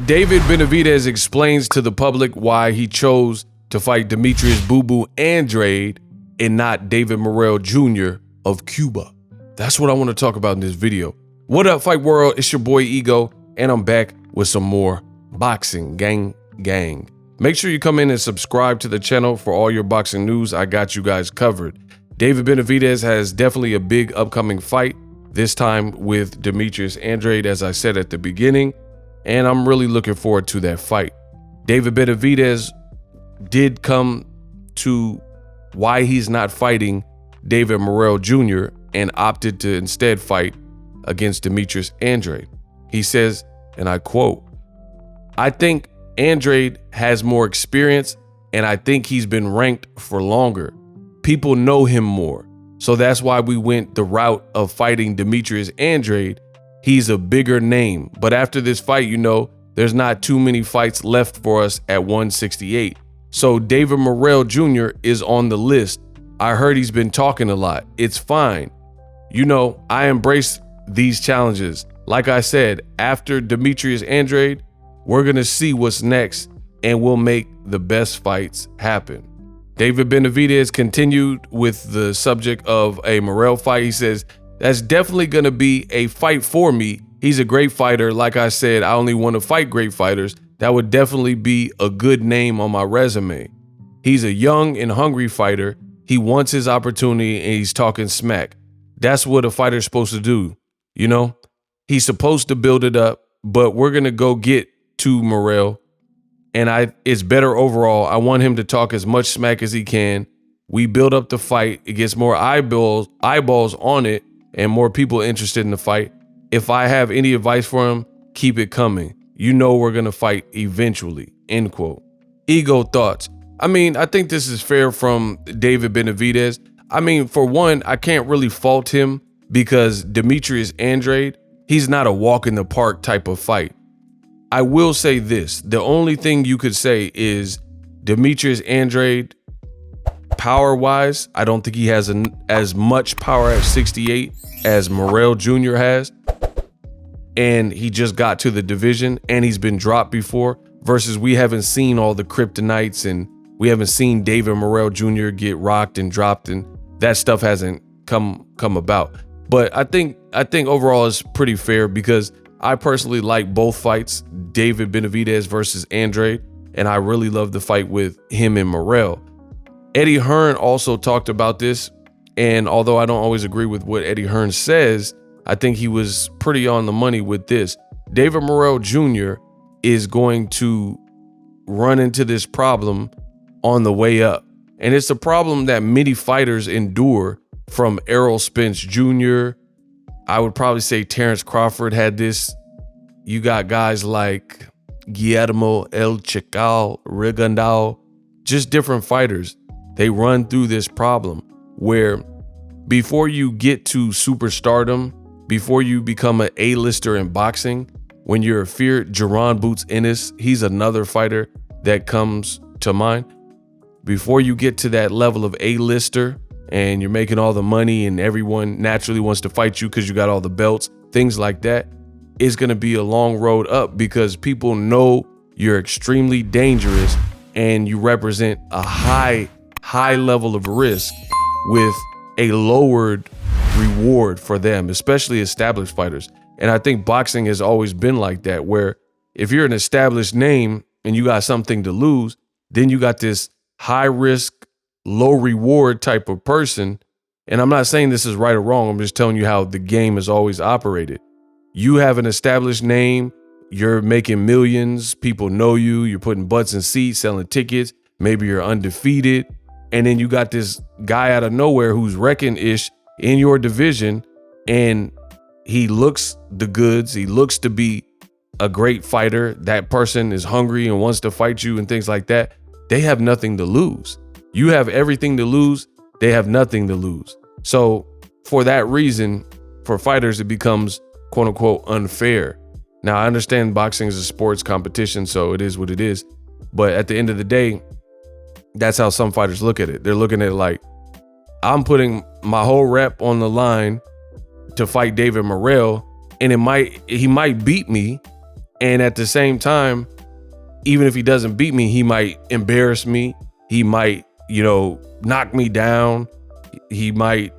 David Benavidez explains to the public why he chose to fight Demetrius Boo Boo Andrade and not David Morrell Junior of Cuba. That's what I want to talk about in this video. What up, Fight World? It's your boy Ego, and I'm back with some more boxing gang. Make sure you come in and subscribe to the channel for all your boxing news. I got you guys covered. David Benavidez has definitely a big upcoming fight, this time with Demetrius Andrade, as I said at the beginning, and I'm really looking forward to that fight. David Benavidez did come to why he's not fighting David Morrell Jr. and opted to instead fight against Demetrius Andrade. He says, and I quote, "I think Andrade has more experience, and I think he's been ranked for longer. People know him more. So that's why we went the route of fighting Demetrius Andrade. He's a bigger name. But after this fight, you know, there's not too many fights left for us at 168. So David Morrell Jr. is on the list. I heard he's been talking a lot. It's fine. You know, I embrace these challenges. Like I said, after Demetrius Andrade, we're going to see what's next, and we'll make the best fights happen." David Benavidez continued with the subject of a Morrell fight. He says, "That's definitely going to be a fight for me. He's a great fighter. Like I said, I only want to fight great fighters. That would definitely be a good name on my resume. He's a young and hungry fighter. He wants his opportunity, and he's talking smack. That's what a fighter's supposed to do. You know, he's supposed to build it up, but we're going to go get to Morrell, and it's better overall. I want him to talk as much smack as he can. We build up the fight. It gets more eyeballs on it and more people interested in the fight. If I have any advice for him, keep it coming. You know we're going to fight eventually." End quote. Ego thoughts. I mean, I think this is fair from David Benavidez. I mean, for one, I can't really fault him because Demetrius Andrade, he's not a walk in the park type of fight. I will say this. The only thing you could say is Demetrius Andrade, power-wise, I don't think he has as much power at 68 as Morrell Jr. has. And he just got to the division, and he's been dropped before, versus we haven't seen all the kryptonites, and we haven't seen David Morrell Jr. get rocked and dropped, and that stuff hasn't come about. But I think overall it's pretty fair because I personally like both fights, David Benavidez versus Andrade, and I really love the fight with him and Morrell. Eddie Hearn also talked about this, and although I don't always agree with what Eddie Hearn says, I think he was pretty on the money with this. David Morrell Jr. is going to run into this problem on the way up, and it's a problem that many fighters endure, from Errol Spence Jr., I would probably say Terrence Crawford had this. You got guys like Guillermo El Chacal, Rigondao, just different fighters. They run through this problem where before you get to superstardom, before you become an A-lister in boxing, when you're a feared, Jaron Boots Ennis, he's another fighter that comes to mind. Before you get to that level of A-lister, and you're making all the money and everyone naturally wants to fight you because you got all the belts, things like that, it's going to be a long road up because people know you're extremely dangerous and you represent a high level of risk with a lowered reward for them, especially established fighters. And I think boxing has always been like that, where if you're an established name and you got something to lose, then you got this high risk, low reward type of person. And I'm not saying this is right or wrong. I'm just telling you how the game has always operated. You have an established name. You're making millions. People know you. You're putting butts in seats, selling tickets. Maybe you're undefeated. And then you got this guy out of nowhere who's wrecking-ish in your division. And he looks the goods. He looks to be a great fighter. That person is hungry and wants to fight you and things like that. They have nothing to lose. You have everything to lose. They have nothing to lose. So for that reason, for fighters, it becomes quote unquote unfair. Now, I understand boxing is a sports competition, so it is what it is. But at the end of the day, that's how some fighters look at it. They're looking at it like, I'm putting my whole rep on the line to fight David Morrell, and he might beat me, And at the same time, even if he doesn't beat me, he might embarrass me. He might, knock me down. He might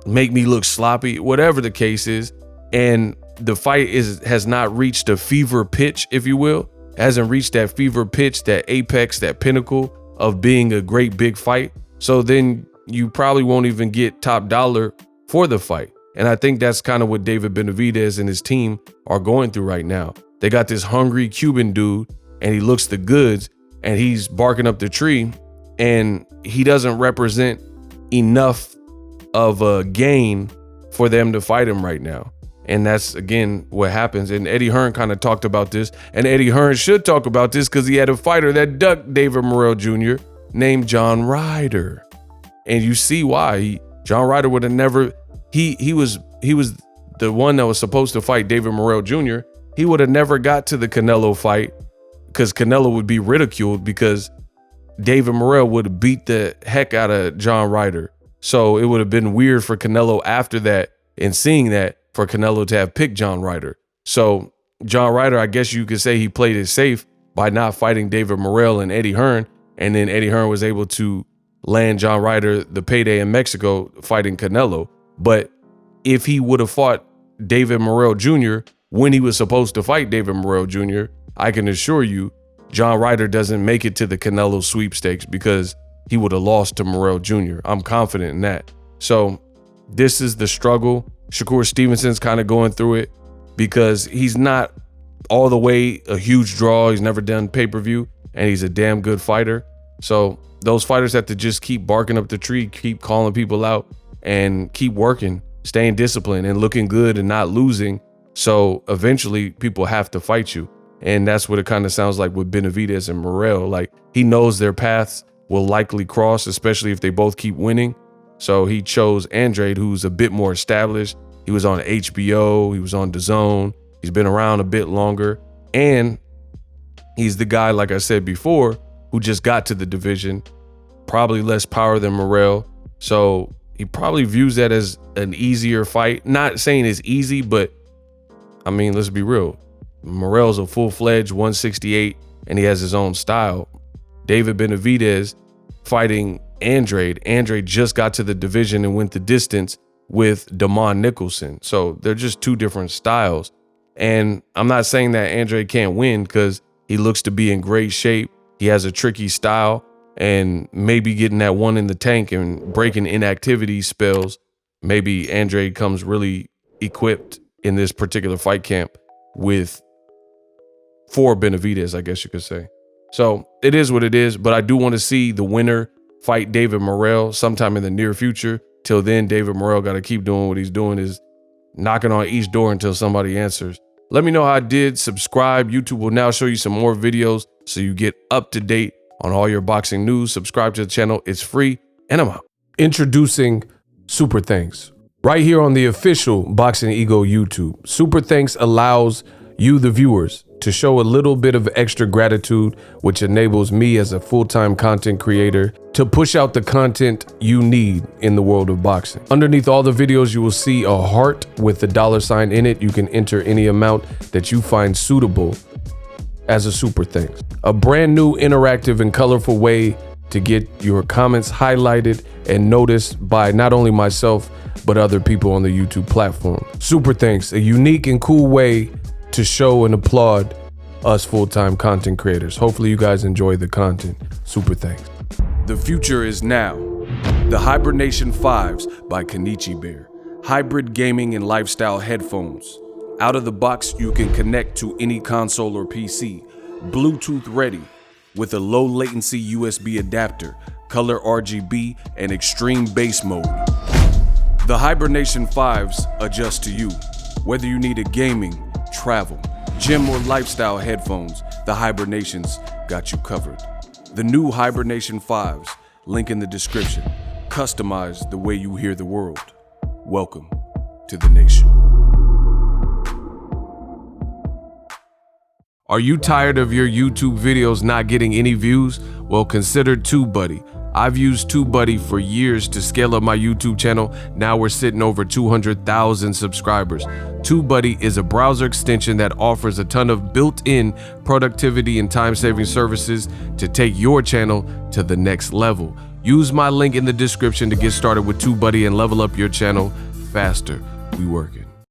make me look sloppy, whatever the case is. And the fight has not reached a fever pitch, if you will. It hasn't reached that fever pitch, that apex, that pinnacle of being a great big fight. So then you probably won't even get top dollar for the fight. And I think that's kind of what David Benavidez and his team are going through right now. They got this hungry Cuban dude and he looks the goods and he's barking up the tree and he doesn't represent enough of a gain for them to fight him right now. And that's, again, what happens. And Eddie Hearn kind of talked about this. And Eddie Hearn should talk about this because he had a fighter that ducked David Morrell Jr. named John Ryder. And you see why. John Ryder would have never... He was the one that was supposed to fight David Morrell Jr. He would have never got to the Canelo fight because Canelo would be ridiculed because David Morrell would have beat the heck out of John Ryder. So it would have been weird for Canelo after that and seeing that for Canelo to have picked John Ryder. So John Ryder, I guess you could say he played it safe by not fighting David Morrell and Eddie Hearn. And then Eddie Hearn was able to land John Ryder the payday in Mexico fighting Canelo. But if he would have fought David Morrell Jr. when he was supposed to fight David Morrell Jr., I can assure you John Ryder doesn't make it to the Canelo sweepstakes because he would have lost to Morrell Jr. I'm confident in that. So this is the struggle. Shakur Stevenson's kind of going through it because he's not all the way a huge draw. He's never done pay-per-view and he's a damn good fighter. So those fighters have to just keep barking up the tree, keep calling people out and keep working, staying disciplined and looking good and not losing. So eventually people have to fight you. And that's what it kind of sounds like with Benavidez and Morrell. Like he knows their paths will likely cross, especially if they both keep winning. So he chose Andrade, who's a bit more established. He was on HBO, he was on DAZN. He's been around a bit longer. And he's the guy, like I said before, who just got to the division, probably less power than Morrell. So he probably views that as an easier fight. Not saying it's easy, but I mean, let's be real. Morrell's a full-fledged 168 and he has his own style. David Benavidez fighting Andrade. Andrade just got to the division and went the distance with Damon Nicholson. So they're just two different styles. And I'm not saying that Andrade can't win because he looks to be in great shape. He has a tricky style and maybe getting that one in the tank and breaking inactivity spells. Maybe Andrade comes really equipped in this particular fight camp for Benavidez, I guess you could say. So it is what it is, but I do want to see the winner fight David Morrell sometime in the near future. Till then, David Morrell got to keep doing what he's doing, is knocking on each door until somebody answers. Let me know how I did. Subscribe. YouTube will now show you some more videos so you get up to date on all your boxing news. Subscribe to the channel. It's free, and I'm out. Introducing Super Thanks right here on the official Boxingego YouTube. Super Thanks allows you, the viewers, to show a little bit of extra gratitude, which enables me as a full-time content creator to push out the content you need in the world of boxing. Underneath all the videos, you will see a heart with the $sign in it. You can enter any amount that you find suitable as a super thanks. A brand new interactive and colorful way to get your comments highlighted and noticed by not only myself, but other people on the YouTube platform. Super thanks, a unique and cool way to show and applaud us full-time content creators. Hopefully you guys enjoy the content. Super thanks. The future is now. The Hibernation 5s by Kenichi Bear. Hybrid gaming and lifestyle headphones. Out of the box, you can connect to any console or PC. Bluetooth ready with a low latency USB adapter, color RGB, and extreme bass mode. The Hibernation 5s adjust to you. Whether you need a gaming, travel, gym, or lifestyle headphones, the Hibernations got you covered. The new Hibernation 5s, link in the description. Customize the way you hear the world. Welcome to the nation. Are you tired of your YouTube videos not getting any views? Well, consider TubeBuddy. I've used TubeBuddy for years to scale up my YouTube channel. Now we're sitting over 200,000 subscribers. TubeBuddy is a browser extension that offers a ton of built-in productivity and time-saving services to take your channel to the next level. Use my link in the description to get started with TubeBuddy and level up your channel faster. We working.